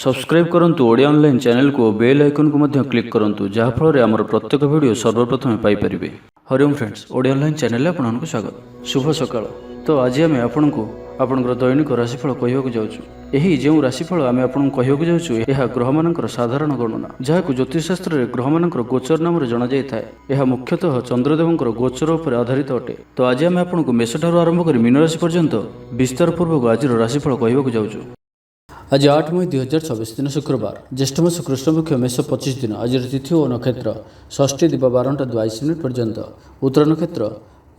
Subscribe करंतु Odia online channel को bell icon को मध्य क्लिक करंतु जहाँ फल आमर प्रत्येक वीडियो सर्वप्रथम Piper. Hariom friends, Odia online channel आपको स्वागत। शुभ सकाळ। तो आज आम आपको आपणकर दैनिक राशिफल कहवाक जाऊँ। यही जो राशिफल आम आपको कहवाक जाऊँ यह ग्रह मानकर साधारण गणना जहाँ ज्योतिषशास्त्र में ग्रह मानकर गोचर नाम जना जाए। यह मुख्यतः चंद्रदेवंकर गोचर उपर आधारित अटे। तो आज आम आपको मेष ठारू आरंभ कर मीन राशि पर्यंत विस्तार पूर्वक आज राशिफल कहवाक जाऊँ। आज 8 मई 2024 दिन शुक्रवार, ज्येष्ठ मास कृष्णपक्ष मेष 25 दिन। आज तिथि और नक्षत्र षष्ठी दिवा 12:22 पर्यंत, उत्तर नक्षत्र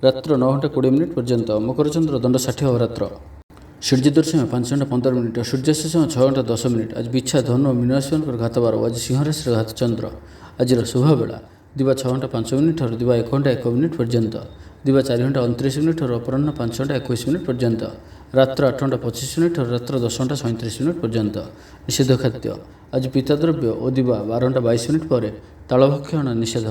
रात्र 9:20 पर्यंत, मकर चंद्र दंड 60 अवरात्र, सूर्यदर्शन 5:15, सूर्यास्त समय 6:10। आज बिछा धनु और मीन राशि घातबार। आज सिंह राशि घात चंद्र। आज शुभ बेला दिवा 6:05 और दिवा 1:01 पर्यंत, दिवा 4:29 और अपराह्न 5:21 पर्यंत, रात्र 8:25 और रात्र 10:37 पर्यंत। निषेध खाद्य आज पिता द्रव्य और दिवा 12:22 पर तालभक्षण निषेध।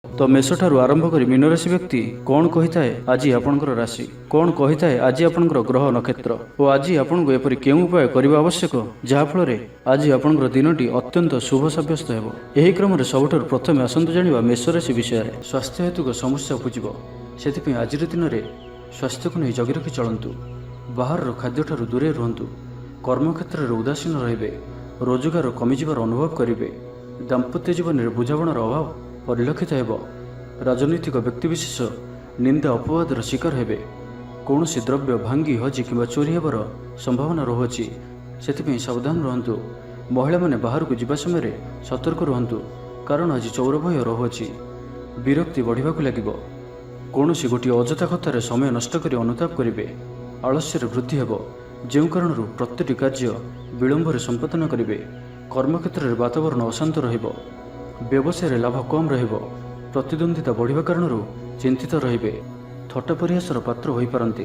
तो मेष ठारू आरंभ कर मीन राशि व्यक्ति कौन कही थाए आज आपणकर राशि, कौन कही थाए आज आपणकर ग्रह नक्षत्र और आज आपको एपरि केउं उपाय करबा आवश्यक जहाँफल आज आपणकर दिनटी अत्यंत शुभ सब्यस्त हेबो। एही क्रम रे सबठारु प्रथमे आसंतु जानिबा मेष राशि विषय। स्वास्थ्य हेतुक समस्या उपजिबो, सेथिपई आजिर दिन में स्वास्थ्य को नहीं जगी रखी चलतु। बाहर खाद्य ठारू दूरे रुहतु। कर्मक्षेत्र में उदासीन रे, रोजगार कमिजार अनुभव करेंगे। दाम्पत्य जीवन में बुझामणार अभाव परिलक्षित हो। राजनैतिक व्यक्तिविशेष निंदा अपवादर शिकार हेबे। कौन द्रव्य भांगी हजि कि चोरी होबार संभावना रहुछि, से सावधान रुहतु। महिला माने बाहर को जीवा समय सतर्क रुहतु, कारण आज चौर भय रहुछि। विरक्ति बढ़िबा लागिबो। कौन गोटे अजथा कथार समय नष्ट कर अनुताप करेंगे। आलस्यर वृद्धि हेब, जो कारण प्रत्येक कार्य विलंबर संपादन करेंगे। कर्मक्षेत्र में वातावरण अशांत रहिबो। व्यवसाय लाभ कम रहिबो। प्रतिद्वंदिता बढ़िबा कारण चिंतित रहिबे। थट्टा परिहासर पात्र होई पारंती।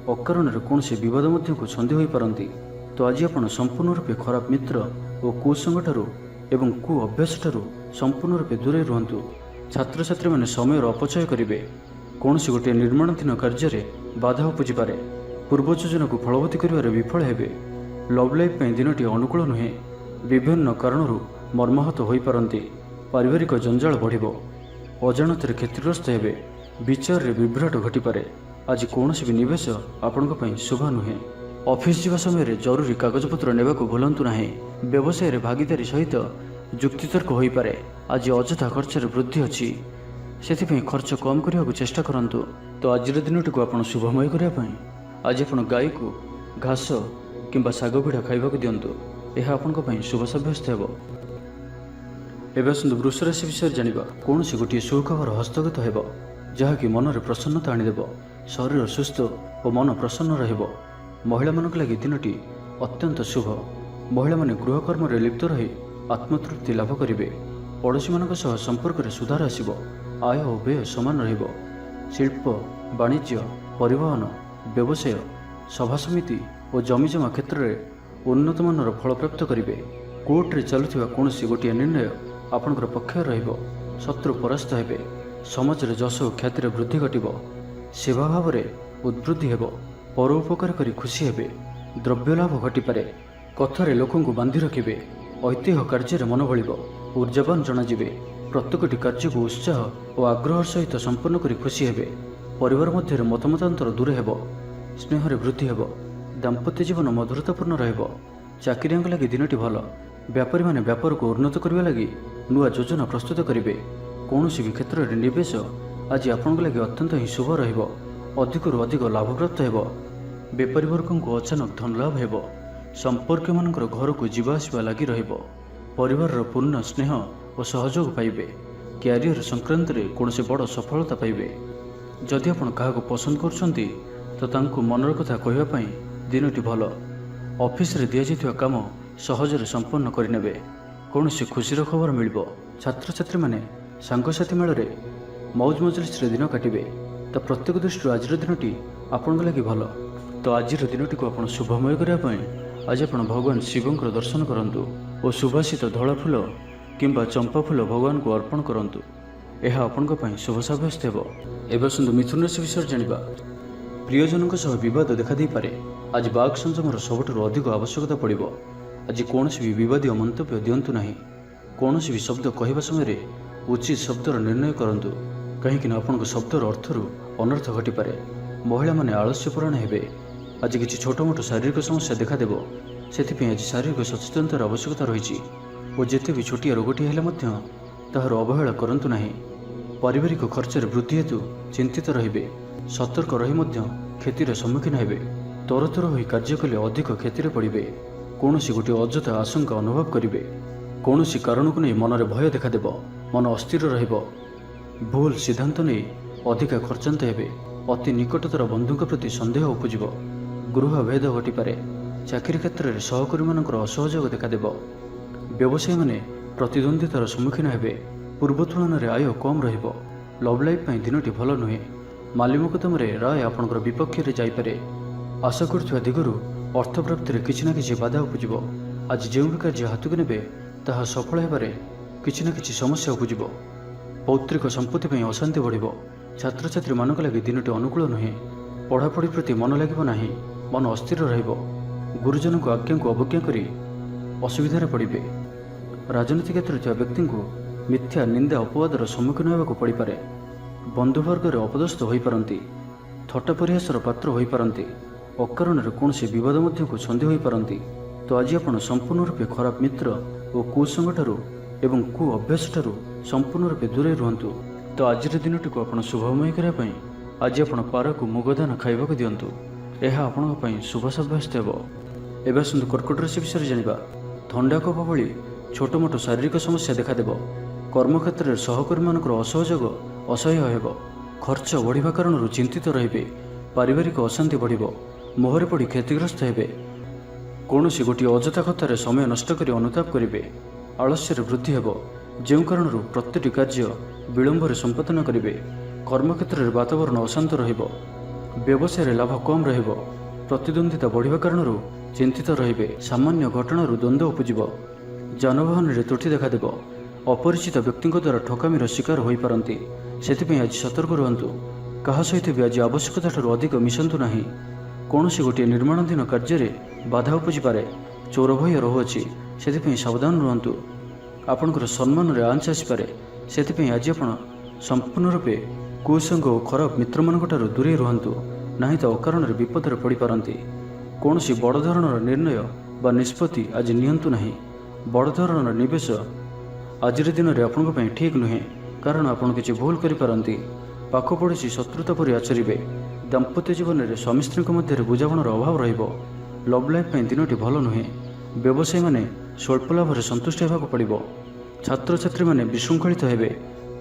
अकारण कौन विवाद मध्य को छंदी होई पारंती। तो आज आपण संपूर्ण रूपे खराब मित्र और कुसंग ठारू एवं कु अभ्यास ठारू संपूर्ण रूपे दूरे रुहतु। छात्र छात्री माने समय अपचय करेंगे। कौन गोटे निर्माणाधीन कार्य बाधा उपजी पारे। पूर्व योजना को फलवती कर विफल हेबे। लव लाइफ दिनटी अनुकूल नुहे। विभिन्न कारणरू मर्माहत हो पारंती। पारिवारिक जंजाल बढ़िबो। अजाणत क्षतिग्रस्त हेबे। विचार रे विभ्राट घटिपारे। आज कौन भी निवेश आपण शुभ नुहे। ऑफिस जीवा समय जरूरी कागजपत्र नेबा को भूलंतु नाही। व्यवसाय रे भागीदारी सहित जुक्तितर्क होई पारे। आज अजथा खर्च वृद्धि अच्छी, से खर्च कम करने को चेष्टा करंतु। तो आज दिनटी को आप शुभमय करने आज आप गाई को घास किंबा शाग पिठा खाइबा दिंतु। यह आपण शुभ सब्यस्त हो। एवं आसतु वृष राशि विषय जानिबा। कौन गोटे सुखबर हस्तगत हेब, जहाँकि मन में प्रसन्नता आनीदेव। शरीर सुस्थ और मन प्रसन्न रहिबो। महिला मानक लागि दिनटी अत्यंत शुभ। महिला माने गृहकर्म रे लिप्त रही आत्मतृप्ति लाभ करेंगे। पड़ोशी मानक सह संपर्क में सुधार आसिबो। आय और व्यय समान रहिबो। शिल्प वाणिज्य परिवहन व्यवसाय सभा समिति और जमीजमा क्षेत्र में उन्नत मानर फल प्राप्त करेंगे। कोर्ट रे चलुथिबा कौन गोटे निर्णय आपणकर पक्ष रहिबो। शत्रु परास्त हेबे। समाज रे जश और ख्यातिर वृद्धि घटिबो। सेवा भाव में उद्वृद्धि हेबो। परोपकार करी खुशी हेबे। द्रव्य लाभ घटिपारे। कथारे लोकं को बांधि रखिबे। ऐतिह्य कार्य मन बलिबो। ऊर्जावान जनाजिबे। प्रत्येकटी कार्य को उत्साह और आग्रह सहित संपन्न करी खुशी हेबे। परिवार मध्य मतमतांतर दूर हेब। स्नेह वृद्धि हेब। दाम्पत्य जीवन मधुरतापूर्ण रहिबो। चाकरियांक लगी दिनटी भल। व्यापारी माने व्यापार को उन्नत करने लगी नुआ योजना प्रस्तुत करेंगे। कौन भी क्षेत्र में निवेश आज आपंक लगी अत्यंत ही शुभ रहिबो। अधिकरू अधिक लाभ प्राप्त हेब। बेपारी वर्ग को अचानक धन लाभ हेब। संपर्क मानकर घर को जीवा आसिबा लगी रहिबो। परिवार पूर्ण स्नेह और सहयोग पाइबे। क्यारियर संक्रांत रे कौन बड़ सफलता पाइबे। जदि आपण क्या पसंद करछंती तो तांको मनर कथा कहवाई दिनटी भल। ऑफिस रे दिया जाइथिबा काम सहजरे संपन्न करिनेबे। कौन खुशीर खबर मिलिबो। छात्र छात्री माने सांगसाथी मेल मौज मजलिस दिन काटिबे। तो प्रत्येक दृष्टि आज दिनटी आपण लगी भल। तो आज दिनटी को आप शुभमय करने आज आप भगवान शिवंकर दर्शन करंतु और सुभाषित धला फूल किंबा चंपा फूल भगवान को अर्पण करंतु। यह आपण शुभ सब्यस्त हो। एवं आसतु मिथुन राशि विषय जानिबा। प्रियजनों सह विवाद देखा पारे। आज बाक संयमर सबुठ अधिक आवश्यकता पड़ो। आज कौनसी भी विवादीय मंतव्य दिंतु नहीं। कौनसी भी शब्द कहवा समय उचित शब्दर निर्णय करंतु, कहीं आपण शब्दर अर्थरू अनर्थ घटीपे। महिला माने आलस्यपरायण हेबे। आज किसी छोट मोट शारीरिक समस्या देखादेव, से आज शारीरिक सचेतनतार आवश्यकता रही। और जिते भी छोटिया रोगटी हेले ताहार अवहेला करंतु नहीं। पारिवारिक खर्चर वृद्धि हेतु चिंतित रहिबे। सतर्क रही क्षतिर सम्मुखीन हेबे। तरतर होई कार्य कले अधिक क्षतिर पड़े। कौनसी गोटे अजथा आशंका अनुभव करेंगे। कौनसी कारण को नहीं मनरे भय देखादेव। मन अस्थिर रहिबो। भूल सिद्धांत नहीं अधिका खर्चांत हेबे। अति निकटतर बंधु प्रति संदेह उपजिब। गृह भेद घटीपे। चाकरी क्षेत्र में सहकर्मी मानकर असहयोग देखादेव। व्यवसायी माने प्रतिद्वंदितार सम्मुखीन हेबे। पूर्व तुलन में आय कम रहिबो। लव लाइफ दिनटी भल नुहे। माली मोकदमे राय आपणकर विपक्ष में जापे। आशा करुवा दिगरू अर्थ प्राप्ति में किसी न किसी बाधा उपजिब। आज जो भी कार्य हाथ को ने ताहा सफल होबारे किसी न किसी समस्या उपजिब। पौत्रिक संपत्ति अशांति बढ़िबो। छात्र छात्री मानक लगी दिनटी अनुकूल नुहे। पढ़ापढ़ी प्रति मन लगिबो नाही। मन अस्थिर रहिबो। गुरुजन को आज्ञा को अवज्ञा करी असुविधार पड़े। राजनीति क्षेत्र में व्यक्ति को मिथ्या निंदा अपवादर सम्मुखीन होगा पड़े। बंधुवर्ग अपदस्थ हो पारती। थट्टा परिहासर पात्र हो पारती। अकारण कौन से विवाद को सन्देह हो पारती। तो आज आप संपूर्ण रूपे खराब मित्र और कुसंग एवं कु अभ्यास संपूर्ण रूपे दूरे रुहतु। तो आज दिनटी को आप शुभमय करने आज आप पारा को मुगदान खाइबा दिंतु। यह आपण शुभ सब्यस्त हो। एवं आसतु कर्कट राशि विषय जाना। थंडा कफ भली छोट मोट शारीरिक समस्या देखादेव। कर्मक्षेत्र में सहकर्मी मानकर असहयोग असह्य हो। खर्च बढ़िया कारण चिंतित रहिबे। पारिवारिक अशांति बढ़िबो। मोहरे पड़ी क्षतिग्रस्त हेबे। कौन सी गोटे अजथा कथार समय नष्ट कर अनुताप करेंगे। आलस्यर वृद्धि हेबो। जो कारण प्रत्येक कार्य विलंबर संपादन करेंगे। कर्मक्षेत्र में वातावरण अशांत रहिबो। व्यवसाय लाभ कम रहिबो। प्रतिद्वंदिता बढ़िया कारण चिंतित रहिबे। सामान्य घटनार द्वंद्व उपजिब। जानवाहन में त्रुटि देखादेव। अपरिचित व्यक्ति द्वारा ठकामीर शिकार हो पारती। से आज सतर्क रुहतु। क्या सहित भी आज आवश्यकता अधिक मिशंतु नहीं। कौन सी गोटे निर्माणाधीन कार्य बाधा उपजी पारे। चोर भय रहुअछि, से सावधान रुहतु। आपणकर सम्मान में आंच आसपे। से आज आप संपूर्ण रूपे कुसंग और खराब मित्र मान दूरे रुहतु। ना तो अकारण विपदर पड़ पारती। कौन सी बड़ धरणर निर्णय बा निष्पत्ति आज नियंतु नहीं। बड़ धरणर निवेश आज दिन में आपण ठीक नुहे। कारण आपड़ किसी भूल करें। पाख पड़ोसी शत्रुता पर आचरिबे। दाम्पत्य जीवन में स्वामी स्त्री मध्य बुझामणार अभाव रहिबो। लव लाइफ दिनटी भल नुहे। व्यवसायी माने स्वल्प लाभ संतुष्ट होगा पड़ो। छात्र छात्री माने विशृंखलित हेबे।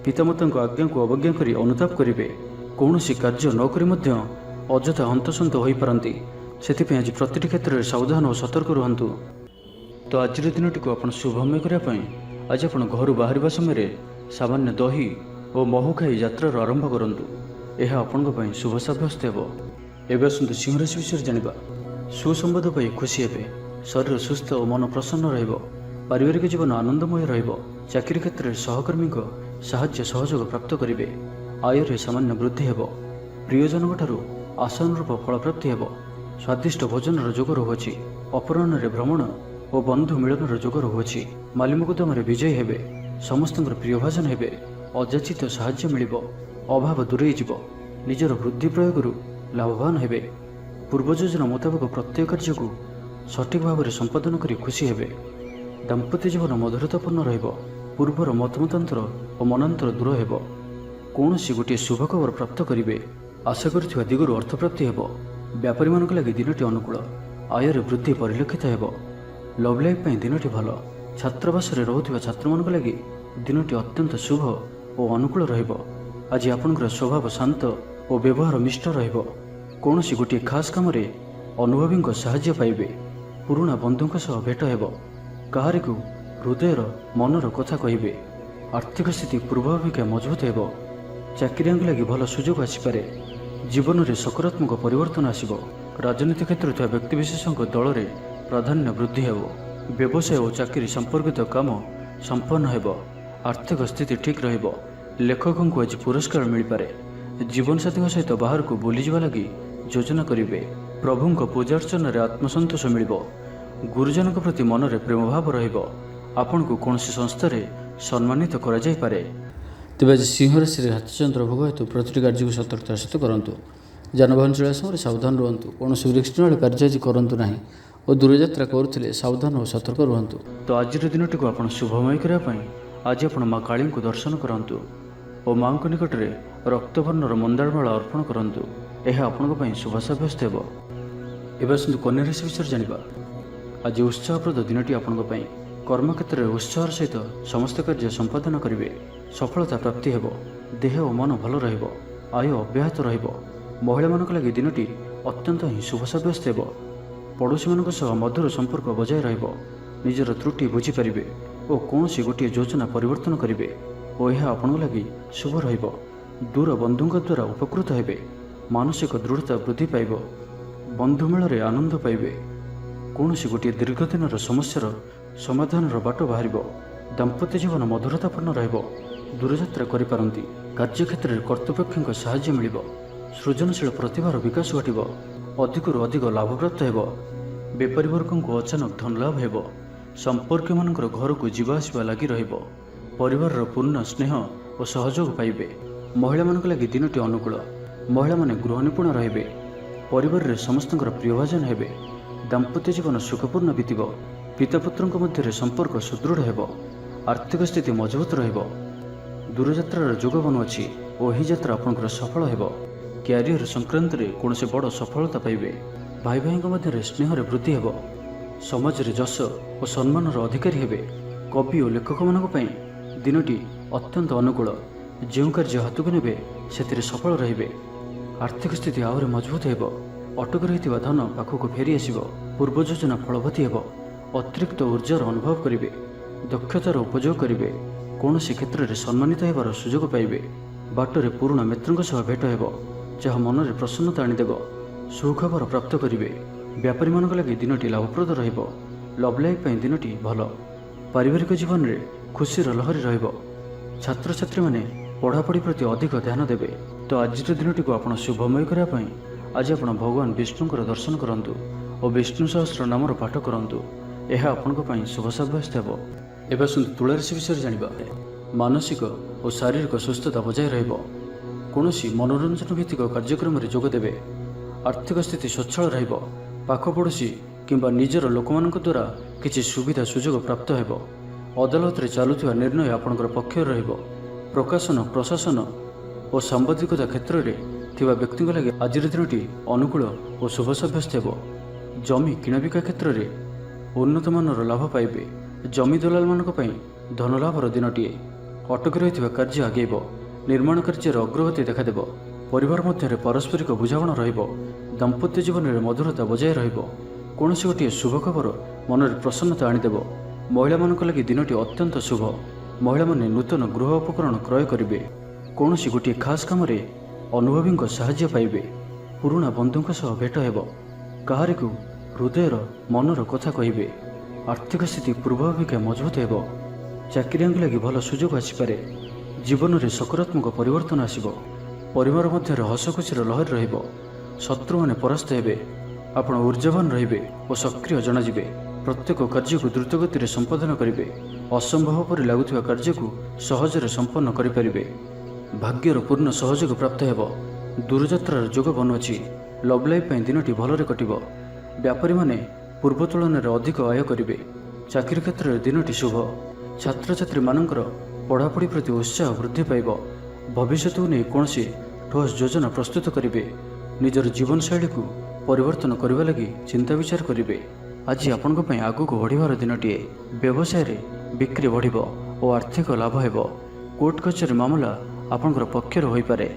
पितामाता आज्ञा को अवज्ञा करी अनुताप करेंगे। कौन सी कार्य नक अजथा हंतसंत हो पारती। से आज प्रति क्षेत्र में सावधान और सतर्क रुहतु। तो आज दिनटी को आप शुभमय करने आज आप घर बाहर समय सामान्य दही और महू खाई यात्रार आरंभ करूँ। यह आपण शुभ सब्यस्त हो। एवं आसतु सिंह राशि विषय जाना। सुसंबाद पाई खुशी हे। शरीर सुस्थ और मन प्रसन्न रहिबो। पारिवारिक जीवन आनंदमय रहिबो। चाकरी क्षेत्र में सहकर्मी साहाय्य सहयोग प्राप्त करेंगे। आय सामान्य वृद्धि हेबो। प्रियजन आशानुरूप फल प्राप्ति हेबो। स्वादिष्ट भोजन जोग रहुअछि। अपराह्न भ्रमण और बंधु मिलन जोग रहुअछि। माली मोकदमे विजयी हेबे। समस्त प्रियभाजन हेबे। अजाचित साहाय्य मिलिबो। अभाव दूरे जीव। निजर बुद्धि प्रयोग लाभवान हेबे। पूर्व योजना मुताबक प्रत्येक कार्य को सठिक भाव में संपादन करी खुशी हेबे। दाम्पत्य जीवन मधुरतापूर्ण रहिबो। पूर्वर मतमतांतर और मनांतर दूर हेबो। कौन सी गोटे शुभ खबर प्राप्त करेंगे। आशा करुवा दिगरू अर्थ प्राप्ति हेबो। व्यापारी मानक लगी दिनटी अनुकूल। आयर वृद्धि परिलक्षित हेबो। लव लाइफ दिनटी भल। छात्रावास रोकथिबा छात्र मानक लगी दिनटी अत्यंत शुभ और अनुकूल रहिबो। आज आपनकर स्वभाव शांत और व्यवहार मिष्ट रहिबो। कौन सी गोटे खास काम रे अनुभवी साहाय्य पाइबे। पुराणा बंधुक सह भेट हेबो। काहारी को हृदयर मनर कथा कहिबे। आर्थिक स्थिति पूर्व अपेक्षा मजबूत हेबो। चाकरिया लगी भल सुजोग आसीपारे। जीवन में सकारात्मक परिवर्तन आसिबो। राजनीति क्षेत्र में व्यक्तिविशेष दल में प्राधान्य वृद्धि हेबो। व्यवसाय और चाकरी संपर्कित काम संपन्न हेबो। आर्थिक स्थिति ठीक रहिबो। लेखकों को आज पुरस्कार मिल पारे। जीवन साथी सहित बाहर को बुली जावा लगी योजना करेंगे। प्रभु पूजार्चन आत्मसंतोष मिलिबो। ଗୁରୁଜନଙ୍କ ପ୍ରତି ମନରେ ପ୍ରେମ ଭାବ ରହିବ। ଆପଣଙ୍କୁ କୌଣସି ସଂସ୍ଥାରେ ସମ୍ମାନିତ କରାଯାଇପାରେ। ତେବେ ଆଜି ସିଂହ ରାଶିରେ ହାତୀଚନ୍ଦ୍ର ଭୋଗ ହେତୁ ପ୍ରତିଟି କାର୍ଯ୍ୟକୁ ସତର୍କତାର ସହିତ କରନ୍ତୁ। ଯାନବାହନ ଚଳାଇବା ସମୟରେ ସାବଧାନ ରୁହନ୍ତୁ। କୌଣସି ରିସ୍କ କାର୍ଯ୍ୟ ଆଜି କରନ୍ତୁ ନାହିଁ ଓ ଦୂରଯାତ୍ରା କରୁଥିଲେ ସାବଧାନ ଓ ସତର୍କ ରୁହନ୍ତୁ। ତ ଆଜିର ଦିନଟିକୁ ଆପଣ ଶୁଭମୟ କରିବା ପାଇଁ ଆଜି ଆପଣ ମା କାଳୀଙ୍କୁ ଦର୍ଶନ କରନ୍ତୁ ଓ ମାଙ୍କ ନିକଟରେ ରକ୍ତବର୍ଣ୍ଣର ମନ୍ଦାରମାଳ ଅର୍ପଣ କରନ୍ତୁ। ଏହା ଆପଣଙ୍କ ପାଇଁ ଶୁଭ ସାବ୍ୟସ୍ତ ହେବ। ଏବେ ଆସନ୍ତୁ କନ୍ୟା ରାଶି ବିଷୟରେ ଜାଣିବା। ଆଜି ଉତ୍ସାହପ୍ରଦ ଦିନଟି ଆପଣଙ୍କ ପାଇଁ। କର୍ମକ୍ଷେତ୍ରରେ ଉତ୍ସାହର ସହିତ ସମସ୍ତ କାର୍ଯ୍ୟ ସମ୍ପାଦନ କରିବେ। ସଫଳତା ପ୍ରାପ୍ତି ହେବ। ଦେହ ଓ ମନ ଭଲ ରହିବ। ଆୟ ଅବ୍ୟାହତ ରହିବ। ମହିଳାମାନଙ୍କ ଲାଗି ଦିନଟି ଅତ୍ୟନ୍ତ ହିଁ ଶୁଭ ସାବ୍ୟସ୍ତ ହେବ। ପଡ଼ୋଶୀମାନଙ୍କ ସହ ମଧୁର ସମ୍ପର୍କ ବଜାୟ ରହିବ। ନିଜର ତ୍ରୁଟି ବୁଝିପାରିବେ ଓ କୌଣସି ଗୋଟିଏ ଯୋଜନା ପରିବର୍ତ୍ତନ କରିବେ ଓ ଏହା ଆପଣଙ୍କ ଲାଗି ଶୁଭ ରହିବ। ଦୂର ବନ୍ଧୁଙ୍କ ଦ୍ୱାରା ଉପକୃତ ହେବେ। ମାନସିକ ଦୃଢ଼ତା ବୃଦ୍ଧି ପାଇବ। ବନ୍ଧୁମେଳରେ ଆନନ୍ଦ ପାଇବେ। କୌଣସି ଗୋଟିଏ ଦୀର୍ଘଦିନର ସମସ୍ୟାର ସମାଧାନର ବାଟ ବାହାରିବ। ଦାମ୍ପତ୍ୟ ଜୀବନ ମଧୁରତାପୂର୍ଣ୍ଣ ରହିବ। ଦୂରଯାତ୍ରା କରିପାରନ୍ତି। କାର୍ଯ୍ୟକ୍ଷେତ୍ରରେ କର୍ତ୍ତୃପକ୍ଷଙ୍କ ସାହାଯ୍ୟ ମିଳିବ। ସୃଜନଶୀଳ ପ୍ରତିଭାର ବିକାଶ ଘଟିବ। ଅଧିକରୁ ଅଧିକ ଲାଭପ୍ରାପ୍ତ ହେବ। ବେପାରୀ ବର୍ଗଙ୍କୁ ଅଚାନକ ଧନଲାଭ ହେବ। ସମ୍ପର୍କୀୟମାନଙ୍କର ଘରକୁ ଯିବା ଆସିବା ଲାଗି ରହିବ। ପରିବାରର ପୂର୍ଣ୍ଣ ସ୍ନେହ ଓ ସହଯୋଗ ପାଇବେ। ମହିଳାମାନଙ୍କ ଲାଗି ଦିନଟି ଅନୁକୂଳ। ମହିଳାମାନେ ଗୃହ ନିପୁଣ ରହିବେ। ପରିବାରରେ ସମସ୍ତଙ୍କର ପ୍ରିୟଭାଜନ ହେବେ। ଦାମ୍ପତ୍ୟ ଜୀବନ ସୁଖପୂର୍ଣ୍ଣ ବିତିବ। ପିତାପୁତ୍ରଙ୍କ ମଧ୍ୟରେ ସମ୍ପର୍କ ସୁଦୃଢ଼ ହେବ। ଆର୍ଥିକ ସ୍ଥିତି ମଜବୁତ ରହିବ। ଦୂରଯାତ୍ରାର ଯୋଗ ବନୁଅଛି ଓ ଏହି ଯାତ୍ରା ଆପଣଙ୍କର ସଫଳ ହେବ। କ୍ୟାରିୟର ସଂକ୍ରାନ୍ତରେ କୌଣସି ବଡ଼ ସଫଳତା ପାଇବେ। ଭାଇ ଭାଇଙ୍କ ମଧ୍ୟରେ ସ୍ନେହରେ ବୃଦ୍ଧି ହେବ। ସମାଜରେ ଯଶ ଓ ସମ୍ମାନର ଅଧିକାରୀ ହେବେ। କବି ଓ ଲେଖକମାନଙ୍କ ପାଇଁ ଦିନଟି ଅତ୍ୟନ୍ତ ଅନୁକୂଳ। ଯେଉଁ କାର୍ଯ୍ୟ ହାତକୁ ନେବେ ସେଥିରେ ସଫଳ ରହିବେ। ଆର୍ଥିକ ସ୍ଥିତି ଆହୁରି ମଜବୁତ ହେବ। ଅଟକି ରହିଥିବା ଧନ ପାଖକୁ ଫେରି ଆସିବ। ପୂର୍ବ ଯୋଜନା ଫଳବତୀ ହେବ। ଅତିରିକ୍ତ ଉର୍ଜାର ଅନୁଭବ କରିବେ। ଦକ୍ଷତାର ଉପଯୋଗ କରିବେ। କୌଣସି କ୍ଷେତ୍ରରେ ସମ୍ମାନିତ ହେବାର ସୁଯୋଗ ପାଇବେ। ବାଟରେ ପୁରୁଣା ମିତ୍ରଙ୍କ ସହ ଭେଟ ହେବ, ଯାହା ମନରେ ପ୍ରସନ୍ନତା ଆଣିଦେବ। ସୁଖବର ପ୍ରାପ୍ତ କରିବେ। ବ୍ୟାପାରୀମାନଙ୍କ ଲାଗି ଦିନଟି ଲାଭପ୍ରଦ ରହିବ। ଲଭ୍ ଲାଇଫ୍ ପାଇଁ ଦିନଟି ଭଲ। ପାରିବାରିକ ଜୀବନରେ ଖୁସିର ଲହରୀ ରହିବ। ଛାତ୍ରଛାତ୍ରୀମାନେ ପଢ଼ାପଢ଼ି ପ୍ରତି ଅଧିକ ଧ୍ୟାନ ଦେବେ। ତ ଆଜିର ଦିନଟିକୁ ଆପଣ ଶୁଭମୟ କରିବା ପାଇଁ ଆଜି ଆପଣ ଭଗବାନ ବିଷ୍ଣୁଙ୍କର ଦର୍ଶନ କରନ୍ତୁ ଓ ବିଷ୍ଣୁ ସହସ୍ର ନାମର ପାଠ କରନ୍ତୁ। ଏହା ଆପଣଙ୍କ ପାଇଁ ଶୁଭ ସାବ୍ୟସ୍ତ ହେବ। ଏବେ ଆସନ୍ତୁ ତୁଳା ରାଶି ବିଷୟରେ ଜାଣିବା। ମାନସିକ ଓ ଶାରୀରିକ ସୁସ୍ଥତା ବଜାୟ ରହିବ। କୌଣସି ମନୋରଞ୍ଜନ ଭିତ୍ତିକ କାର୍ଯ୍ୟକ୍ରମରେ ଯୋଗ ଦେବେ। ଆର୍ଥିକ ସ୍ଥିତି ସ୍ୱଚ୍ଛଳ ରହିବ। ପାଖ ପଡ଼ୋଶୀ କିମ୍ବା ନିଜର ଲୋକମାନଙ୍କ ଦ୍ୱାରା କିଛି ସୁବିଧା ସୁଯୋଗ ପ୍ରାପ୍ତ ହେବ। ଅଦାଲତରେ ଚାଲୁଥିବା ନିର୍ଣ୍ଣୟ ଆପଣଙ୍କର ପକ୍ଷରେ ରହିବ। ପ୍ରକାଶନ, ପ୍ରଶାସନ ଓ ସାମ୍ବାଦିକତା କ୍ଷେତ୍ରରେ ଥିବା ବ୍ୟକ୍ତିଙ୍କ ଲାଗି ଆଜିର ଦିନଟି ଅନୁକୂଳ ଓ ଶୁଭ ସାବ୍ୟସ୍ତ ହେବ। ଜମି କିଣାବିକା କ୍ଷେତ୍ରରେ ଉନ୍ନତମାନର ଲାଭ ପାଇବେ। ଜମି ଦଲାଲମାନଙ୍କ ପାଇଁ ଧନଲାଭର ଦିନଟିଏ। ଅଟକି ରହିଥିବା କାର୍ଯ୍ୟ ଆଗେଇବ। ନିର୍ମାଣ କାର୍ଯ୍ୟର ଅଗ୍ରଗତି ଦେଖାଦେବ। ପରିବାର ମଧ୍ୟରେ ପାରସ୍ପରିକ ବୁଝାମଣା ରହିବ। ଦାମ୍ପତ୍ୟ ଜୀବନରେ ମଧୁରତା ବଜାୟ ରହିବ। କୌଣସି ଗୋଟିଏ ଶୁଭ ଖବର ମନରେ ପ୍ରସନ୍ନତା ଆଣିଦେବ। ମହିଳାମାନଙ୍କ ଲାଗି ଦିନଟି ଅତ୍ୟନ୍ତ ଶୁଭ। ମହିଳାମାନେ ନୂତନ ଗୃହ ଉପକରଣ କ୍ରୟ କରିବେ। କୌଣସି ଗୋଟିଏ ଖାସ୍ କାମରେ ଅନୁଭବୀଙ୍କ ସାହାଯ୍ୟ ପାଇବେ। ପୁରୁଣା ବନ୍ଧୁଙ୍କ ସହ ଭେଟ ହେବ। କାହାରିକୁ ହୃଦୟର ମନର କଥା କହିବେ। ଆର୍ଥିକ ସ୍ଥିତି ପୂର୍ବ ଅପେକ୍ଷା ମଜବୁତ ହେବ। ଚାକିରିଆଙ୍କ ଲାଗି ଭଲ ସୁଯୋଗ ଆସିପାରେ। ଜୀବନରେ ସକାରାତ୍ମକ ପରିବର୍ତ୍ତନ ଆସିବ। ପରିବାର ମଧ୍ୟରେ ହସଖୁସିର ଲହରୀ ରହିବ। ଶତ୍ରୁମାନେ ପରାସ୍ତ ହେବେ। ଆପଣ ଉର୍ଜାବାନ ରହିବେ ଓ ସକ୍ରିୟ ଜଣାଯିବେ। ପ୍ରତ୍ୟେକ କାର୍ଯ୍ୟକୁ ଦ୍ରୁତଗତିରେ ସମ୍ପାଦନ କରିବେ। ଅସମ୍ଭବ ପରି ଲାଗୁଥିବା କାର୍ଯ୍ୟକୁ ସହଜରେ ସମ୍ପନ୍ନ କରିପାରିବେ। ଭାଗ୍ୟର ପୂର୍ଣ୍ଣ ସହଯୋଗ ପ୍ରାପ୍ତ ହେବ। ଦୂରଯାତ୍ରାର ଯୋଗ ବନୁଅଛି। ଲଭ୍ ଲାଇଫ୍ ପାଇଁ ଦିନଟି ଭଲରେ କଟିବ। ବ୍ୟାପାରୀମାନେ ପୂର୍ବ ତୁଳନାରେ ଅଧିକ ଆୟ କରିବେ। ଚାକିରି କ୍ଷେତ୍ରରେ ଦିନଟି ଶୁଭ। ଛାତ୍ରଛାତ୍ରୀମାନଙ୍କର ପଢ଼ାପଢ଼ି ପ୍ରତି ଉତ୍ସାହ ବୃଦ୍ଧି ପାଇବ। ଭବିଷ୍ୟତକୁ ନେଇ କୌଣସି ଠୋସ୍ ଯୋଜନା ପ୍ରସ୍ତୁତ କରିବେ। ନିଜର ଜୀବନଶୈଳୀକୁ ପରିବର୍ତ୍ତନ କରିବା ଲାଗି ଚିନ୍ତା ବିଚାର କରିବେ। ଆଜି ଆପଣଙ୍କ ପାଇଁ ଆଗକୁ ବଢ଼ିବାର ଦିନଟିଏ। ବ୍ୟବସାୟରେ ବିକ୍ରି ବଢ଼ିବ ଓ ଆର୍ଥିକ ଲାଭ ହେବ। କୋର୍ଟ କଚେରୀ ମାମଲା ଆପଣଙ୍କର ପକ୍ଷରେ ହୋଇପାରେ।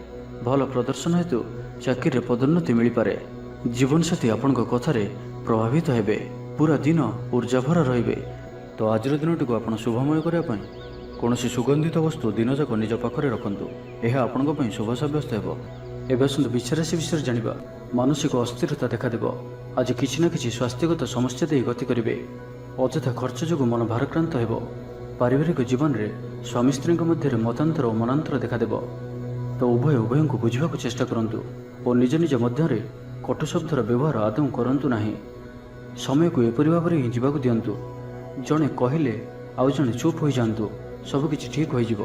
ଭଲ ପ୍ରଦର୍ଶନ ହେତୁ ଚାକିରିରେ ପଦୋନ୍ନତି ମିଳିପାରେ। ଜୀବନସାଥୀ ଆପଣଙ୍କ କଥାରେ ପ୍ରଭାବିତ ହେବେ। ପୁରା ଦିନ ଉର୍ଜାଭରା ରହିବେ। ତ ଆଜିର ଦିନଟିକୁ ଆପଣ ଶୁଭମୟ କରିବା ପାଇଁ କୌଣସି ସୁଗନ୍ଧିତ ବସ୍ତୁ ଦିନଯାକ ନିଜ ପାଖରେ ରଖନ୍ତୁ। ଏହା ଆପଣଙ୍କ ପାଇଁ ଶୁଭ ସାବ୍ୟସ୍ତ ହେବ। ଏବେ ଆସନ୍ତୁ ବୃଷ ରାଶି ବିଷୟରେ ଜାଣିବା। ମାନସିକ ଅସ୍ଥିରତା ଦେଖାଦେବ। ଆଜି କିଛି ନା କିଛି ସ୍ୱାସ୍ଥ୍ୟଗତ ସମସ୍ୟା ଦେଇ ଗତି କରିବେ। ଅଯଥା ଖର୍ଚ୍ଚ ଯୋଗୁଁ ମନ ଭାରାକ୍ରାନ୍ତ ହେବ। ପାରିବାରିକ ଜୀବନରେ ସ୍ୱାମୀ ସ୍ତ୍ରୀଙ୍କ ମଧ୍ୟରେ ମତାନ୍ତର ଓ ମନାନ୍ତର ଦେଖାଦେବ। ତ ଉଭୟଙ୍କୁ ବୁଝିବାକୁ ଚେଷ୍ଟା କରନ୍ତୁ ଓ ନିଜ ନିଜ ମଧ୍ୟରେ କଟୁ ଶବ୍ଦର ବ୍ୟବହାର ଆଦୌ କରନ୍ତୁ ନାହିଁ। ସମୟକୁ ଏପରି ଭାବରେ ହିଁ ଯିବାକୁ ଦିଅନ୍ତୁ। ଜଣେ କହିଲେ ଆଉ ଜଣେ ଚୁପ୍ ହୋଇଯାଆନ୍ତୁ, ସବୁକିଛି ଠିକ୍ ହୋଇଯିବ।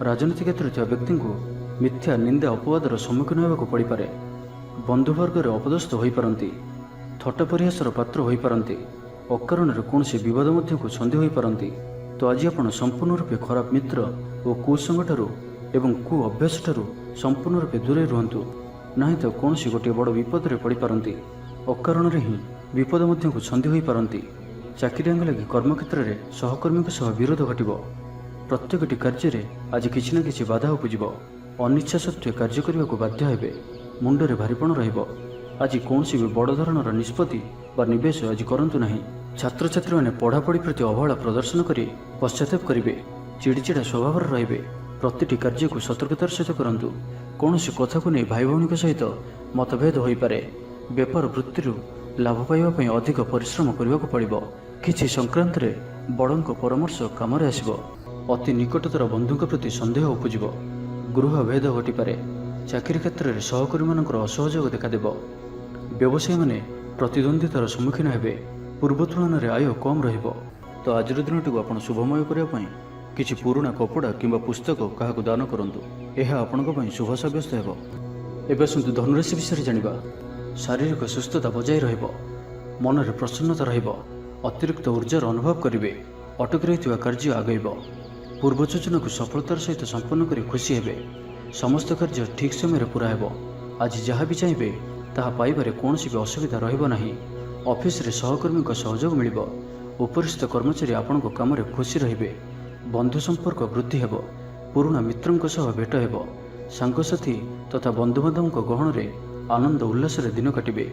ରାଜନୀତି କ୍ଷେତ୍ରରେ ଥିବା ବ୍ୟକ୍ତିଙ୍କୁ ମିଥ୍ୟା ନିନ୍ଦା ଅପବାଦର ସମ୍ମୁଖୀନ ହେବାକୁ ପଡ଼ିପାରେ। ବନ୍ଧୁବର୍ଗରେ ଅପଦସ୍ଥ ହୋଇପାରନ୍ତି, ଥଟ୍ଟା ପରିହାସର ପାତ୍ର ହୋଇପାରନ୍ତି, ଅକାରଣରେ କୌଣସି ବିବାଦ ମଧ୍ୟକୁ ଛନ୍ଦି ହୋଇପାରନ୍ତି। ତ ଆଜି ଆପଣ ସମ୍ପୂର୍ଣ୍ଣ ରୂପେ ଖରାପ ମିତ୍ର ଓ କୁସଙ୍ଗଠାରୁ ଏବଂ କୁ ଅଭ୍ୟାସଠାରୁ ସମ୍ପୂର୍ଣ୍ଣ ରୂପେ ଦୂରେଇ ରୁହନ୍ତୁ, ନାହିଁ ତ କୌଣସି ଗୋଟିଏ ବଡ଼ ବିପଦରେ ପଡ଼ିପାରନ୍ତି। ଅକାରଣରେ ହିଁ ବିପଦ ମଧ୍ୟକୁ ଛନ୍ଦି ହୋଇପାରନ୍ତି। ଚାକିରିଆଙ୍କ ଲାଗି କର୍ମକ୍ଷେତ୍ରରେ ସହକର୍ମୀଙ୍କ ସହ ବିରୋଧ ଘଟିବ। ପ୍ରତ୍ୟେକଟି କାର୍ଯ୍ୟରେ ଆଜି କିଛି ନା କିଛି ବାଧା ଉପୁଜିବ। ଅନିଚ୍ଛା ସତ୍ତ୍ୱେ କାର୍ଯ୍ୟ କରିବାକୁ ବାଧ୍ୟ ହେବେ। ମୁଣ୍ଡରେ ଭାରିପଣ ରହିବ। ଆଜି କୌଣସି ବି ବଡ଼ ଧରଣର ନିଷ୍ପତ୍ତି ବା ନିବେଶ ଆଜି କରନ୍ତୁ ନାହିଁ। ଛାତ୍ରଛାତ୍ରୀମାନେ ପଢ଼ାପଢ଼ି ପ୍ରତି ଅବହେଳା ପ୍ରଦର୍ଶନ କରି ପଶ୍ଚାତାପ କରିବେ, ଚିଡ଼ିଚିଡ଼ା ସ୍ୱଭାବର ରହିବେ। ପ୍ରତିଟି କାର୍ଯ୍ୟକୁ ସତର୍କତାର ସହିତ କରନ୍ତୁ। କୌଣସି କଥାକୁ ନେଇ ଭାଇ ଭଉଣୀଙ୍କ ସହିତ ମତଭେଦ ହୋଇପାରେ। ବେପାର ବୃତ୍ତିରୁ ଲାଭ ପାଇବା ପାଇଁ ଅଧିକ ପରିଶ୍ରମ କରିବାକୁ ପଡ଼ିବ। କିଛି ସଂକ୍ରାନ୍ତରେ ବଡ଼ଙ୍କ ପରାମର୍ଶ କାମରେ ଆସିବ। ଅତି ନିକଟତର ବନ୍ଧୁଙ୍କ ପ୍ରତି ସନ୍ଦେହ ଉପୁଜିବ। ଗୃହ ଭେଦ ଘଟିପାରେ। ଚାକିରି କ୍ଷେତ୍ରରେ ସହକର୍ମୀମାନଙ୍କର ଅସହଯୋଗ ଦେଖାଦେବ। ବ୍ୟବସାୟୀମାନେ ପ୍ରତିଦ୍ୱନ୍ଦ୍ୱିତାର ସମ୍ମୁଖୀନ ହେବେ। ପୂର୍ବ ତୁଳନାରେ ଆୟ କମ୍ ରହିବ। ତ ଆଜିର ଦିନଟିକୁ ଆପଣ ଶୁଭମୟ କରିବା ପାଇଁ କିଛି ପୁରୁଣା କପଡ଼ା କିମ୍ବା ପୁସ୍ତକ କାହାକୁ ଦାନ କରନ୍ତୁ। ଏହା ଆପଣଙ୍କ ପାଇଁ ଶୁଭ ସାବ୍ୟସ୍ତ ହେବ। ଏବେ ଆସନ୍ତୁ ଧନୁରାଶି ବିଷୟରେ ଜାଣିବା। ଶାରୀରିକ ସୁସ୍ଥତା ବଜାୟ ରହିବ। ମନରେ ପ୍ରସନ୍ନତା ରହିବ। ଅତିରିକ୍ତ ଉର୍ଜାର ଅନୁଭବ କରିବେ। ଅଟକି ରହିଥିବା କାର୍ଯ୍ୟ ଆଗେଇବ। ପୂର୍ବ ଯୋଜନାକୁ ସଫଳତାର ସହିତ ସମ୍ପନ୍ନ କରି ଖୁସି ହେବେ। ସମସ୍ତ କାର୍ଯ୍ୟ ଠିକ୍ ସମୟରେ ପୁରା ହେବ। ଆଜି ଯାହା ବି ଚାହିଁବେ ତାହା ପାଇବାରେ କୌଣସି ବି ଅସୁବିଧା ରହିବ ନାହିଁ। ଅଫିସରେ ସହକର୍ମୀଙ୍କ ସହଯୋଗ ମିଳିବ। ଉପରିସ୍ଥ କର୍ମଚାରୀ ଆପଣଙ୍କ କାମରେ ଖୁସି ରହିବେ। ବନ୍ଧୁ ସମ୍ପର୍କ ବୃଦ୍ଧି ହେବ। ପୁରୁଣା ମିତ୍ରଙ୍କ ସହ ଭେଟ ହେବ। ସାଙ୍ଗସାଥୀ ତଥା ବନ୍ଧୁବାନ୍ଧବଙ୍କ ଗହଣରେ ଆନନ୍ଦ ଉଲ୍ଲାସରେ ଦିନ କାଟିବେ।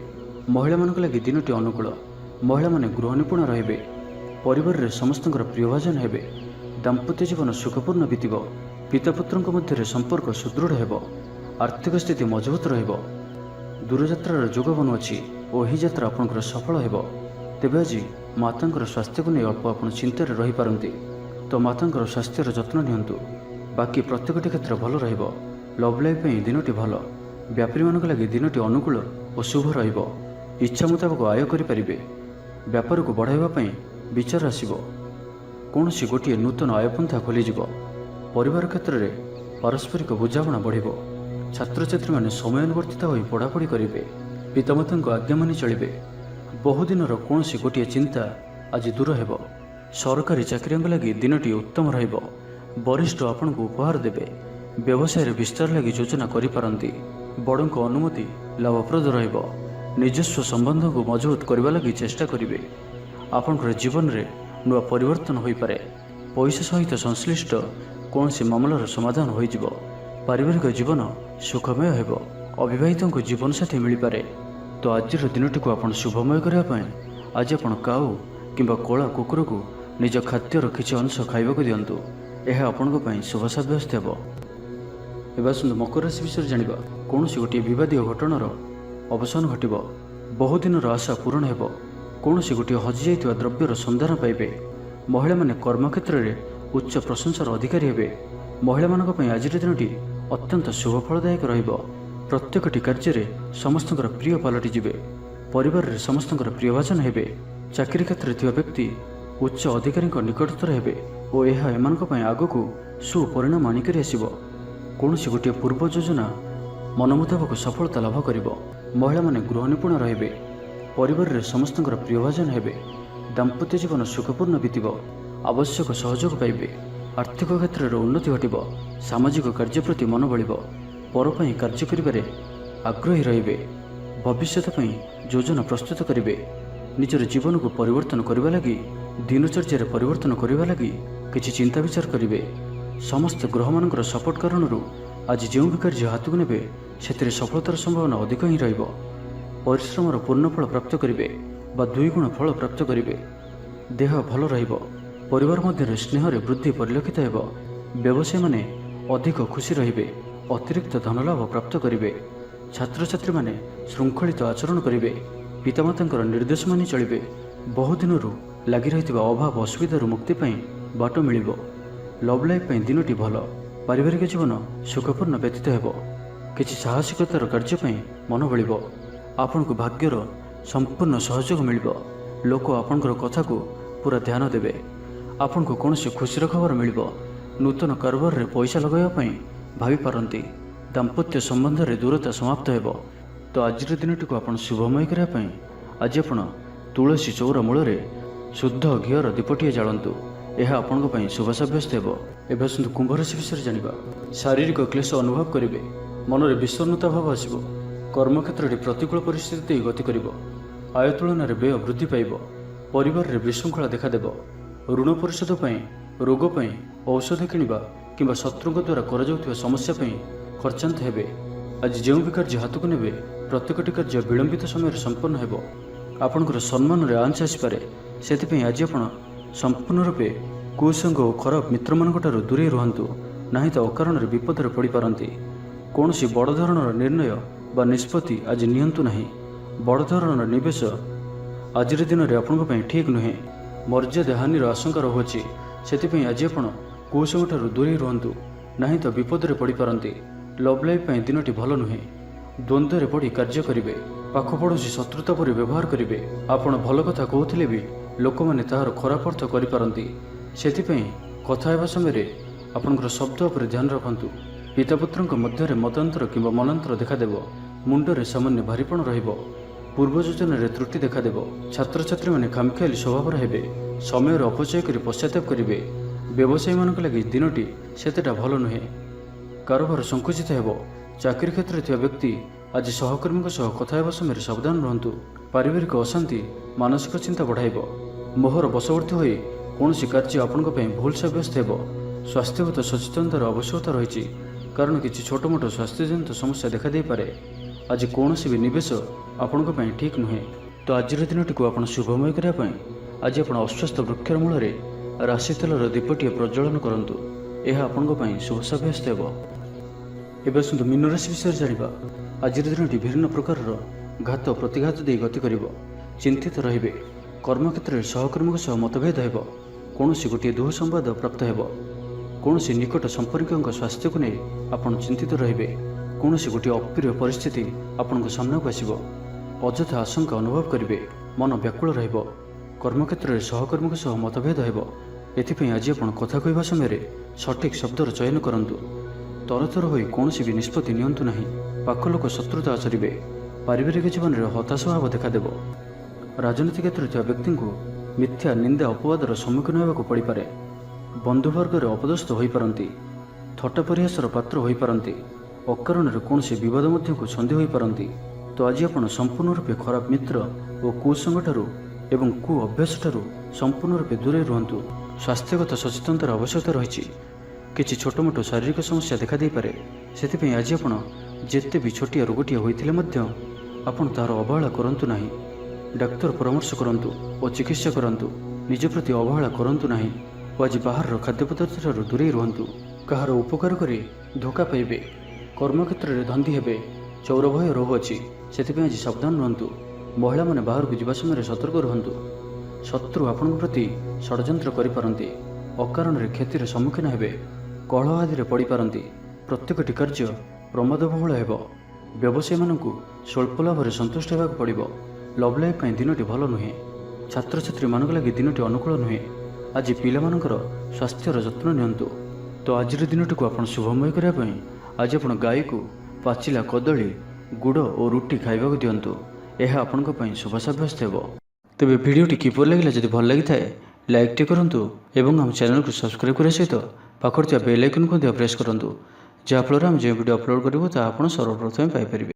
ମହିଳାମାନଙ୍କ ଲାଗି ଦିନଟି ଅନୁକୂଳ। ମହିଳାମାନେ ଗୃହ ନିପୁଣ ରହିବେ। ପରିବାରରେ ସମସ୍ତଙ୍କର ପ୍ରିୟଭାଜନ ହେବେ। ଦାମ୍ପତ୍ୟ ଜୀବନ ସୁଖପୂର୍ଣ୍ଣ ବିତିବ। ପିତାପୁତ୍ରଙ୍କ ମଧ୍ୟରେ ସମ୍ପର୍କ ସୁଦୃଢ଼ ହେବ। ଆର୍ଥିକ ସ୍ଥିତି ମଜବୁତ ରହିବ। ଦୂରଯାତ୍ରାର ଯୋଗ ବନୁଅଛି ଓ ଏହି ଯାତ୍ରା ଆପଣଙ୍କର ସଫଳ ହେବ। ତେବେ ଆଜି ମାତାଙ୍କର ସ୍ୱାସ୍ଥ୍ୟକୁ ନେଇ ଅଳ୍ପ ଆପଣ ଚିନ୍ତାରେ ରହିପାରନ୍ତି, ତ ମାତାଙ୍କର ସ୍ୱାସ୍ଥ୍ୟର ଯତ୍ନ ନିଅନ୍ତୁ। ବାକି ପ୍ରତ୍ୟେକଟି କ୍ଷେତ୍ର ଭଲ ରହିବ। ଲଭ୍ ଲାଇଫ୍ ପାଇଁ ଦିନଟି ଭଲ। ବ୍ୟାପାରୀମାନଙ୍କ ଲାଗି ଦିନଟି ଅନୁକୂଳ ଓ ଶୁଭ ରହିବ। ଇଚ୍ଛା ମୁତାବକ ଆୟ କରିପାରିବେ। ବ୍ୟାପାରକୁ ବଢ଼ାଇବା ପାଇଁ ବିଚାର ଆସିବ। କୌଣସି ଗୋଟିଏ ନୂତନ ଆୟପନ୍ଥା ଖୋଲିଯିବ। ପରିବାର କ୍ଷେତ୍ରରେ ପାରସ୍ପରିକ ବୁଝାମଣା ବଢ଼ିବ। ଛାତ୍ରଛାତ୍ରୀମାନେ ସମୟାନୁବର୍ତ୍ତିତ ହୋଇ ପଢ଼ାପଢ଼ି କରିବେ। ପିତାମାତାଙ୍କ ଆଜ୍ଞା ମାନି ଚଳିବେ। ବହୁଦିନର କୌଣସି ଗୋଟିଏ ଚିନ୍ତା ଆଜି ଦୂର ହେବ। ସରକାରୀ ଚାକିରିଆଙ୍କ ଲାଗି ଦିନଟି ଉତ୍ତମ ରହିବ। ବରିଷ୍ଠ ଆପଣଙ୍କୁ ଉପହାର ଦେବେ। ବ୍ୟବସାୟରେ ବିସ୍ତାର ଲାଗି ଯୋଜନା କରିପାରନ୍ତି। ବଡ଼ଙ୍କ ଅନୁମତି ଲାଭପ୍ରଦ ରହିବ। ନିଜସ୍ୱ ସମ୍ବନ୍ଧକୁ ମଜବୁତ କରିବା ଲାଗି ଚେଷ୍ଟା କରିବେ। ଆପଣଙ୍କର ଜୀବନରେ ନୂଆ ପରିବର୍ତ୍ତନ ହୋଇପାରେ। ପଇସା ସହିତ ସଂଶ୍ଳିଷ୍ଟ କୌଣସି ମାମଲାର ସମାଧାନ ହୋଇଯିବ। ପାରିବାରିକ ଜୀବନ ସୁଖମୟ ହେବ। ଅବିବାହିତଙ୍କୁ ଜୀବନସାଥୀ ମିଳିପାରେ। ତ ଆଜିର ଦିନଟିକୁ ଆପଣ ଶୁଭମୟ କରିବା ପାଇଁ ଆଜି ଆପଣ କାଉ କିମ୍ବା କଳା କୁକୁରକୁ ନିଜ ଖାଦ୍ୟର କିଛି ଅଂଶ ଖାଇବାକୁ ଦିଅନ୍ତୁ। ଏହା ଆପଣଙ୍କ ପାଇଁ ଶୁଭ ସାବ୍ୟସ୍ତ ହେବ। ଏବେ ଆସନ୍ତୁ ମକର ରାଶି ବିଷୟରେ ଜାଣିବା। କୌଣସି ଗୋଟିଏ ବିବାଦୀୟ ଘଟଣାର ଅବସାନ ଘଟିବ। ବହୁଦିନର ଆଶା ପୂରଣ ହେବ। କୌଣସି ଗୋଟିଏ ହଜିଯାଇଥିବା ଦ୍ରବ୍ୟର ସନ୍ଧାନ ପାଇବେ। ମହିଳାମାନେ କର୍ମକ୍ଷେତ୍ରରେ ଉଚ୍ଚ ପ୍ରଶଂସାର ଅଧିକାରୀ ହେବେ। ମହିଳାମାନଙ୍କ ପାଇଁ ଆଜିର ଦିନଟି ଅତ୍ୟନ୍ତ ଶୁଭଫଳଦାୟକ ରହିବ। ପ୍ରତ୍ୟେକଟି କାର୍ଯ୍ୟରେ ସମସ୍ତଙ୍କର ପ୍ରିୟ ପାଲଟିଯିବେ। ପରିବାରରେ ସମସ୍ତଙ୍କର ପ୍ରିୟଭାଜନ ହେବେ। ଚାକିରି କ୍ଷେତ୍ରରେ ଥିବା ବ୍ୟକ୍ତି ଉଚ୍ଚ ଅଧିକାରୀଙ୍କ ନିକଟତର ହେବେ ଓ ଏହା ଏମାନଙ୍କ ପାଇଁ ଆଗକୁ ସୁପରିଣାମ ଆଣିକରି ଆସିବ। କୌଣସି ଗୋଟିଏ ପୂର୍ବ ଯୋଜନା ମନ ମୁତାବକ ସଫଳତା ଲାଭ କରିବ। ମହିଳାମାନେ ଗୃହ ନିପୁଣ ରହିବେ। ପରିବାରରେ ସମସ୍ତଙ୍କର ପ୍ରିୟଭାଜନ ହେବେ। ଦାମ୍ପତ୍ୟ ଜୀବନ ସୁଖପୂର୍ଣ୍ଣ ବିତିବ। ଆବଶ୍ୟକ ସହଯୋଗ ପାଇବେ। ଆର୍ଥିକ କ୍ଷେତ୍ରରେ ଉନ୍ନତି ଘଟିବ। ସାମାଜିକ କାର୍ଯ୍ୟ ପ୍ରତି ମନ ବଳିବ। ପର ପାଇଁ କାର୍ଯ୍ୟ କରିବାରେ ଆଗ୍ରହୀ ରହିବେ। ଭବିଷ୍ୟତ ପାଇଁ ଯୋଜନା ପ୍ରସ୍ତୁତ କରିବେ। ନିଜର ଜୀବନକୁ ପରିବର୍ତ୍ତନ କରିବା ଲାଗି, ଦିନଚର୍ଯ୍ୟାରେ ପରିବର୍ତ୍ତନ କରିବା ଲାଗି କିଛି ଚିନ୍ତା ବିଚାର କରିବେ। ସମସ୍ତ ଗ୍ରହମାନଙ୍କର ସପୋର୍ଟ କାରଣରୁ ଆଜି ଯେଉଁ ବି କାର୍ଯ୍ୟ ହାତକୁ ନେବେ ସେଥିରେ ସଫଳତାର ସମ୍ଭାବନା ଅଧିକ ହିଁ ରହିବ। ପରିଶ୍ରମର ପୂର୍ଣ୍ଣ ଫଳ ପ୍ରାପ୍ତ କରିବେ ବା 2 ଗୁଣ ଫଳ ପ୍ରାପ୍ତ କରିବେ। ଦେହ ଭଲ ରହିବ। ପରିବାର ମଧ୍ୟରେ ସ୍ନେହରେ ବୃଦ୍ଧି ପରିଲକ୍ଷିତ ହେବ। ବ୍ୟବସାୟୀମାନେ ଅଧିକ ଖୁସି ରହିବେ। ଅତିରିକ୍ତ ଧନଲାଭ ପ୍ରାପ୍ତ କରିବେ। ଛାତ୍ରଛାତ୍ରୀମାନେ ଶୃଙ୍ଖଳିତ ଆଚରଣ କରିବେ। ପିତାମାତାଙ୍କର ନିର୍ଦ୍ଦେଶ ମାନି ଚଳିବେ। ବହୁଦିନରୁ ଲାଗି ରହିଥିବା ଅଭାବ ଅସୁବିଧାରୁ ମୁକ୍ତି ପାଇଁ ବାଟ ମିଳିବ। ଲଭ୍ ଲାଇଫ୍ ପାଇଁ ଦିନଟି ଭଲ। ପାରିବାରିକ ଜୀବନ ସୁଖପୂର୍ଣ୍ଣ ବ୍ୟତୀତ ହେବ। କିଛି ସାହସିକତାର କାର୍ଯ୍ୟ ପାଇଁ ମନ ବଳିବ। ଆପଣଙ୍କୁ ଭାଗ୍ୟର संपूर्ण सहयोग मिल लोक आपणकर कथा को पूरा ध्यान देवे आपण को कौन खुशीर खबर मिल नूतन कारोबार रे पैसा लगाई भावी पारती दाम्पत्य संबंध में दूरता समाप्त हो तो आज दिनटी को आप शुभमय करने आज आप तुलसी चौरा मूल शुद्ध घीर दीपटिए जालतु यह आपण शुभ सब्यस्त हो। एवं आसतु कुंभ राशि विषय जाना शारीरिक क्लेश अनुभव करेंगे मन में विषन्नता भाव आसो कर्मक्षेत्र में प्रतिकूल परिस्थिति गति कर आय तुलन में व्यय वृद्धि पाइब परिवार में विशृंखला देखादेव ऋण परिशोध रोग औषध किणवा कि शत्रु द्वारा कर समस्या खर्चांत हेबे। आज जो भी कार्य हाथ को नेबे प्रत्येकटी कार्य विलंबित समय संपन्न हेबो आपणकर सम्मान में आंच आसपे से आज आप संपूर्ण रूपे कुसंग और खराब मित्र मानू दूरे रुहतु ना तो अकारण विपद में पड़ पारती कौन बड़ धरणर निर्णय बा निष्पत्ति आज नियंतु नहीं बड़ धरणर निवेश आज दिन में आपण ठीक नुहे मर्यादा हानिर आशंका रहुछि से आज आप कुसंग दूरे रुहतु ना तो विपद में पड़ पारती लव लाइफ दिनटी भल नुहे द्वंद्व में पड़ कार्य करेंगे पाख पड़ोशी शत्रुता पर व्यवहार करेंगे आपण भल कथा कहते भी लोक मैंने तार खराब अर्थ करपारती से कथा हेबा समय आपणकर शब्द पर ध्यान रखु पितापुत्र मध्य मतांतर कि मनांतर देखादेव मुंडरे सामान्य भारीपण रहिब पूर्व योजन त्रुटि देखादेव छात्र छात्री मैंने खामखियाली स्वभाव हेबे समय अपचय कर पश्चाताप करेंगे व्यवसायी मान लगी दिनटी सेतेटा भल नुहे कारोबार संकुचित हेब चाकरी क्षेत्र में व्यक्ति आज सहकर्मी कथा हेबा समय सावधान रहंतु पारिवारिक अशांति मानसिक चिंता बढ़ाइब मोहर बशवर्ती होई कौन कार्य आपण भूल सब्यस्त हेब स्वास्थ्यगत सचेतनतार आवश्यकता रही कारण किसी छोट मोट स्वास्थ्यजनित समस्या देखा दे पारे आज कौन भी निवेश आपण ठीक नुहे तो आज दिनटी को आप शुभमय करने आज आप अस्वस्थ वृक्षर मूल राशि तेलर दीपटिए प्रज्वलन करूँ यह आपण शुभ सब्यस्त हो। एवं आसतु मीन राशि विषय जाना आज दिनटी विभिन्न प्रकार घात प्रतिघात दे गति कर चिंतित रे कर्मक्षेत्र में सहकर्मी मतभेद हो कौन गोटे दुःसंवाद प्राप्त हो कौन निकट संपर्क स्वास्थ्य को नहीं आप चिंतित रे कौन गोटे अप्रिय परिस्थिति आपण सामना को आसब अଯଥା आशंका अनुभव करेंगे मन व्याकुल कर्मक्षेत्र में सहकर्मी मतभेद हो एथिपाई आज आप कथा कहवा समय सठिक शब्दर चयन करूँ तरतर हो कौन भी निष्पत्ति नियंतु नहीं पाख लोक शत्रुता आचरेंगे पारिवारिक जीवन में हताश भाव देखादेव राजनीति क्षेत्र में व्यक्ति को मिथ्या निंदा अपवादर सम्मुखीन होगा पड़ पारे बंधुवर्ग अपदस्थ हो पारती थट्टा परिहासर पात्र हो पारती अकारण कौन बद को छंदी हो पारती तो आज आप संपूर्ण रूपे खराब मित्र और कुसंग एवं कु अभ्यास संपूर्ण रूपे दूरे रुहतु स्वास्थ्यगत सचेतनतार आवश्यकता रही किसी छोट मोट शारीरिक समस्या देखा दे पारे से आज आप जिते भी छोटिया रोगटिया होते आपन तार अवहेला करंतु नहीं डाक्तर परामर्श करंतु और चिकित्सा करंतु निज प्रति अवहेला करंतु नहीं और आज बाहर खाद्य पदार्थ दूरे रुहतु कहार उपकार करी धोखा पाइबे कर्मक्षेत्र में धंदी हेबे चौर भय रोग अच्छी से आज सावधान रुहतु महिला माने बाहर को जावा समय सतर्क रुहतु शत्रु आपण प्रति षड्यंत्र करिपारंती अकारण क्षतिर सम्मुखीन हेबे कलह आदि पड़ पारती प्रत्येकटी कार्य प्रमादबहुल हेब व्यवसायी मानू स्वल्प लाभ संतुष्ट होगा पड़ो लव लाइफ दिनटी भल नुहे छात्र छात्री मान लगी दिनटी अनुकूल नुहे आज पिलामानकर स्वास्थ्यर जत्न नियंतु तो आज दिनटी को आप शुभमय करने आज आप गाय को पाचिला कदली गुड़ और रुटी खाइबा दिंतु यह आपण शुभ सब्यस्त हो। तेज भिडटी किपर लगे जब भल लगी था लाइक टे करूँ और आम चैनल को सब्सक्राइब करने सहित पाखर बेल आइकन को प्रेस करूँ जहाँफल आम जो वीडियो अपलोड करूँ सर्वप्रथम पाइपर।